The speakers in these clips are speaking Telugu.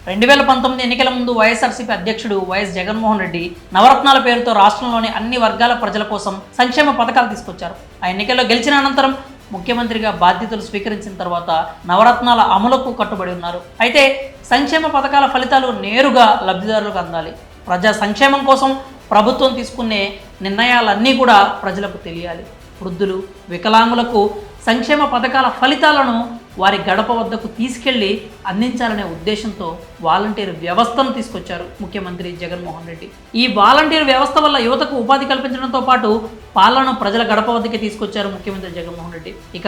2019 ఎన్నికల ముందు వైఎస్ఆర్సీపీ అధ్యక్షుడు వైఎస్ జగన్మోహన్ రెడ్డి నవరత్నాల పేరుతో రాష్ట్రంలోని అన్ని వర్గాల ప్రజల కోసం సంక్షేమ పథకాలు తీసుకొచ్చారు. ఆ ఎన్నికల్లో గెలిచిన అనంతరం ముఖ్యమంత్రిగా బాధ్యతలు స్వీకరించిన తర్వాత నవరత్నాల అమలుకు కట్టుబడి ఉన్నారు. అయితే సంక్షేమ పథకాల ఫలితాలు నేరుగా లబ్ధిదారులకు అందాలి. ప్రజా సంక్షేమం కోసం ప్రభుత్వం తీసుకునే నిర్ణయాలన్నీ కూడా ప్రజలకు తెలియాలి. వృద్ధులు, వికలాంగులకు సంక్షేమ పథకాల ఫలితాలను వారి గడప వద్దకు తీసుకెళ్లి అందించాలనే ఉద్దేశంతో వాలంటీర్ వ్యవస్థను తీసుకొచ్చారు ముఖ్యమంత్రి జగన్మోహన్ రెడ్డి. ఈ వాలంటీర్ వ్యవస్థ వల్ల యువతకు ఉపాధి కల్పించడంతో పాటు పాలనను ప్రజల గడప వద్దకే తీసుకొచ్చారు ముఖ్యమంత్రి జగన్మోహన్ రెడ్డి. ఇక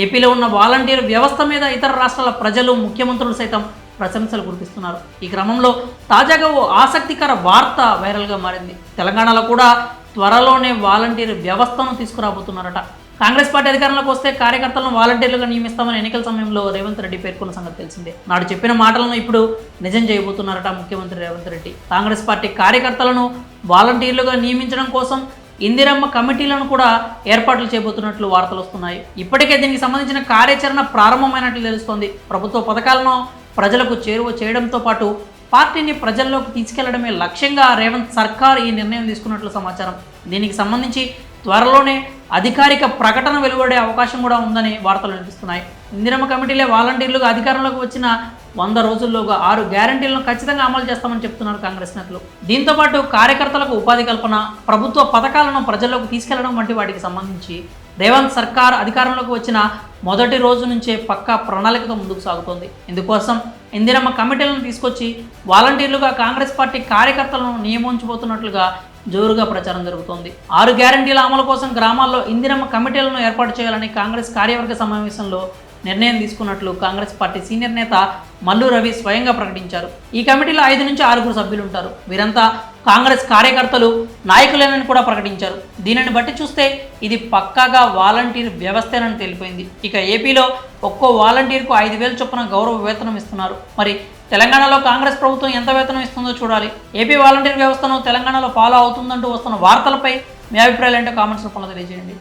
ఏపీలో ఉన్న వాలంటీర్ వ్యవస్థ మీద ఇతర రాష్ట్రాల ప్రజలు, ముఖ్యమంత్రులు సైతం ప్రశంసలు కురిపిస్తున్నారు. ఈ క్రమంలో తాజాగా ఓ ఆసక్తికర వార్త వైరల్గా మారింది. తెలంగాణలో కూడా త్వరలోనే వాలంటీర్ వ్యవస్థను తీసుకురాబోతున్నారట. కాంగ్రెస్ పార్టీ అధికారంలోకి వస్తే కార్యకర్తలను వాలంటీర్లుగా నియమిస్తామని ఎన్నికల సమయంలో రేవంత్ రెడ్డి పేర్కొన్న సంగతి తెలిసిందే. నాడు చెప్పిన మాటలను ఇప్పుడు నిజం చేయబోతున్నారట ముఖ్యమంత్రి రేవంత్ రెడ్డి. కాంగ్రెస్ పార్టీ కార్యకర్తలను వాలంటీర్లుగా నియమించడం కోసం ఇందిరమ్మ కమిటీలను కూడా ఏర్పాట్లు చేయబోతున్నట్లు వార్తలు వస్తున్నాయి. ఇప్పటికే దీనికి సంబంధించిన కార్యాచరణ ప్రారంభమైనట్లు తెలుస్తోంది. ప్రభుత్వ పథకాలను ప్రజలకు చేరువ చేయడంతో పాటు పార్టీని ప్రజల్లోకి తీసుకెళ్లడమే లక్ష్యంగా రేవంత్ సర్కార్ ఈ నిర్ణయం తీసుకున్నట్లు సమాచారం. దీనికి సంబంధించి త్వరలోనే అధికారిక ప్రకటన వెలువడే అవకాశం కూడా ఉందని వార్తలు వినిపిస్తున్నాయి. ఇందిరమ్మ కమిటీలే వాలంటీర్లుగా అధికారంలోకి వచ్చిన 100 రోజుల్లోగా 6 గ్యారంటీలను ఖచ్చితంగా అమలు చేస్తామని చెప్తున్నారు కాంగ్రెస్ నేతలు. దీంతోపాటు కార్యకర్తలకు ఉపాధి కల్పన, ప్రభుత్వ పథకాలను ప్రజల్లోకి తీసుకెళ్లడం వంటి వాటికి సంబంధించి రేవంత్ సర్కార్ అధికారంలోకి వచ్చిన మొదటి రోజు నుంచే పక్కా ప్రణాళికతో ముందుకు సాగుతోంది. ఇందుకోసం ఇందిరమ్మ కమిటీలను తీసుకొచ్చి వాలంటీర్లుగా కాంగ్రెస్ పార్టీ కార్యకర్తలను నియమించబోతున్నట్లుగా జోరుగా ప్రచారం జరుగుతోంది. 6 గ్యారంటీల అమలు కోసం గ్రామాల్లో ఇందిరమ్మ కమిటీలను ఏర్పాటు చేయాలని కాంగ్రెస్ కార్యవర్గ సమావేశంలో నిర్ణయం తీసుకున్నట్లు కాంగ్రెస్ పార్టీ సీనియర్ నేత మల్లు రవి స్వయంగా ప్రకటించారు. ఈ కమిటీలో 5 నుంచి 6 సభ్యులు ఉంటారు. వీరంతా కాంగ్రెస్ కార్యకర్తలు, నాయకులేనని కూడా ప్రకటించారు. దీనిని బట్టి చూస్తే ఇది పక్కాగా వాలంటీర్ వ్యవస్థేనని తెలిపోయింది. ఇక ఏపీలో ఒక్కో వాలంటీర్కు 5,000 చొప్పున గౌరవ వేతనం ఇస్తున్నారు. మరి తెలంగాణలో కాంగ్రెస్ ప్రభుత్వం ఎంత వేతనం ఇస్తుందో చూడాలి. ఏపీ వాలంటీర్ వ్యవస్థను తెలంగాణలో ఫాలో అవుతుందంటూ వస్తున్న వార్తలపై మీ అభిప్రాయాలు ఏంటో కామెంట్స్ రూపంలో తెలియజేయండి.